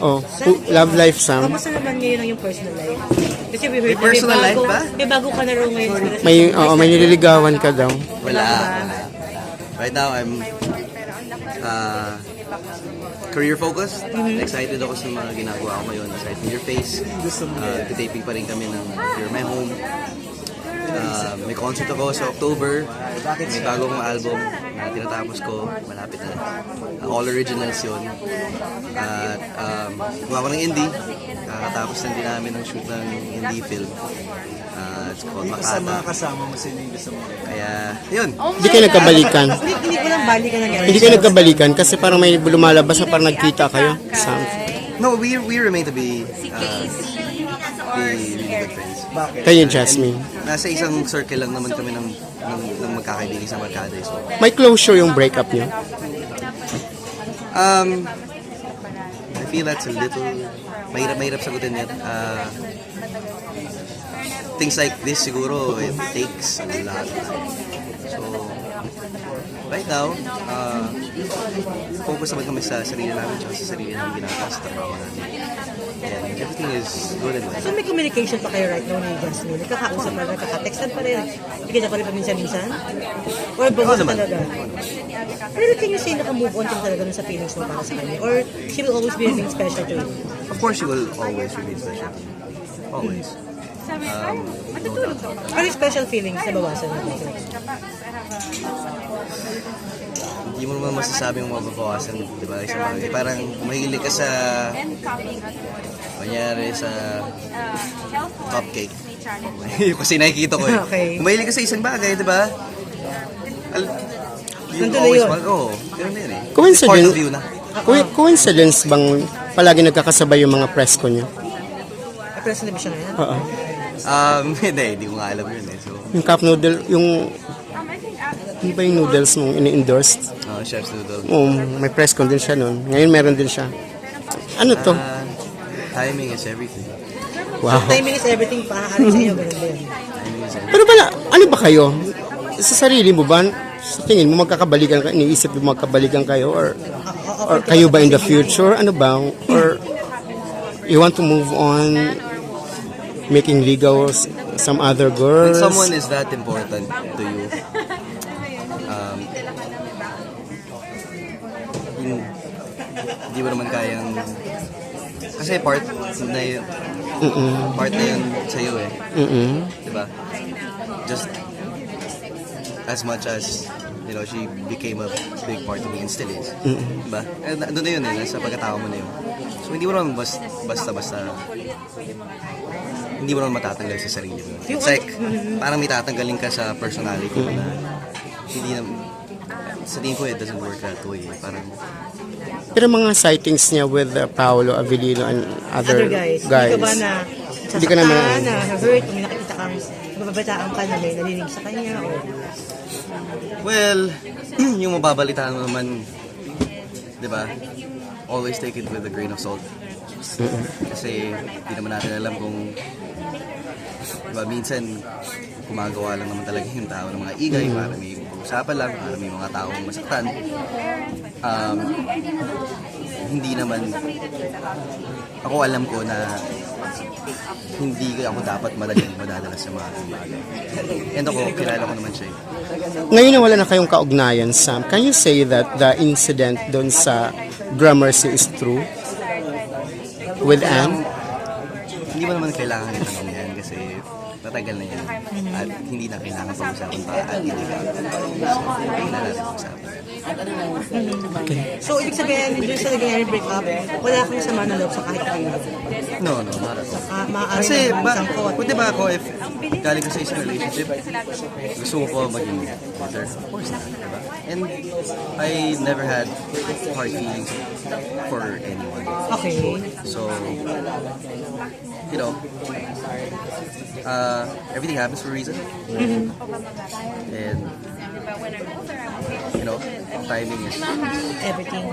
Oh, love life, Sam. Kamusta naman ngayon ang yung personal life? Kasi we heard May personal life ba? May bago ka na raw ngayon. May nililigawan ka daw. Wala. Right now, I'm career focused. Excited ako sa mga ginagawa ko ngayon. Aside from Your Face, taping pa rin kami ng You're My Home. May concert ako sa October. May bagong album na tinatapos ko. Malapit na. All originals yun. At gumawa ko ng indie. Kakatapos na din namin ng shoot ng indie film. It's called Sa Makata. mga kasama mo, sino yung gusto mo? Kaya, yun. Hindi kayo nagkabalikan. Hindi ko lang balikan na Hindi kayo nagkabalikan kasi parang may lumalabas na parang nagkita kayo. Sam. No, we remain to be really good friends. Bakit? Kayo, Jasmine. Nasa isang circle lang naman kami ng magkakaibigan sa barkada. So, May closure yung breakup niyo. I feel that's a little mahirap sagutin yan. Things like this siguro, it takes a lot of time. So, right now, focus naman kami sa sarili namin at sa sarili namin ginagawa sa trabaho natin. And everything is good and well. So may communication pa kayo right now ni Jasmine? Nakakausap pa rin, nakaka-textan pa rin, ikita pa rin paminsan-minsan? Or bago naman. talaga? Pero can you say naka-move on ka talaga dun sa feelings mo para sa kanya? Or she will always be remain special to you? Of course, you will always remain special. Always. Ano yung special feelings na bawasan mo? Hindi mo naman masasabi yung mababawasan, di ba? Isang bagay. Parang mahilig ka sa, kunyari sa cupcake. Kasi nakikita ko eh. Okay. Mahilig ka sa isang bagay, di ba? You Nandun na always yun. want, oh, ganun na yun eh. Coincidence. Part of you na. Coincidence bang palagi nagkakasabay yung mga presko niyo? Press na ba siya ngayon? Oo. Hindi ko nga alam yun eh. So, Yung cup noodle, yung... Ano ba yung noodles mong ini-endorse? Chef's Noodle. May press con din siya nun. Ngayon meron din siya. Ano to? Timing is everything. Wow. Timing is everything pa. Ano sa iyo, ganun din. Timing is everything. Pero ano ba kayo? Sa sarili mo ba? Sa tingin mo magkakabalikan kayo? Iniisip mo magkabalikan kayo? Or kayo ba in the future? Ano ba? Or you want to move on making legal some other When girls? someone is that important to you, hindi mo naman kayang, kasi part na yun sa'yo eh. Diba? Just as much as she became a big part of me and still is. Diba? Doon na yun eh, nasa pagkatao mo na yun. So hindi mo naman basta hindi mo naman matatanggal sa sarili mo. It's like, parang may tatanggalin ka sa personality mo na hindi na, sa tingin ko it doesn't work that way. Parang, Pero mga sightings niya with Paolo Avellino and other Guys. Hindi ka ba na Hindi ka naman- sasaktan, na hurt, kung may nakita kang mababataan ka na may narinig sa kanya? O... well, yung mababalitaan mo naman, di ba, always take it with a grain of salt. Kasi hindi naman natin alam kung, di ba, minsan gumagawa lang naman talaga yung tao ng mga igay para may usapan lang, para may mga taong masaktan. Hindi naman, ako alam ko na hindi ako dapat madaling madadala sa mga bagay. And ako, kilala ko naman siya. Ngayon na wala na kayong kaugnayan, Sam, can you say that the incident doon sa Gramercy is true? With Anne? Hindi mo naman kailangan itanong yan kasi tatagal na yan. At hindi na kailangan pag-usapan pa at hindi ka. So, hindi na natin pag-usapan. So, ibig sabihin, dun sa nangyayari break-up, wala kang sama na loob sa kahit kayo. No, not at all. Maaari Kasi, naman sangkot. pwede ba ako if galing ko sa isang relationship, gusto mo po maging better? Of course not, diba? And I never had hard feelings for anyone. Okay. So, everything happens for a reason. And, timing is Everything.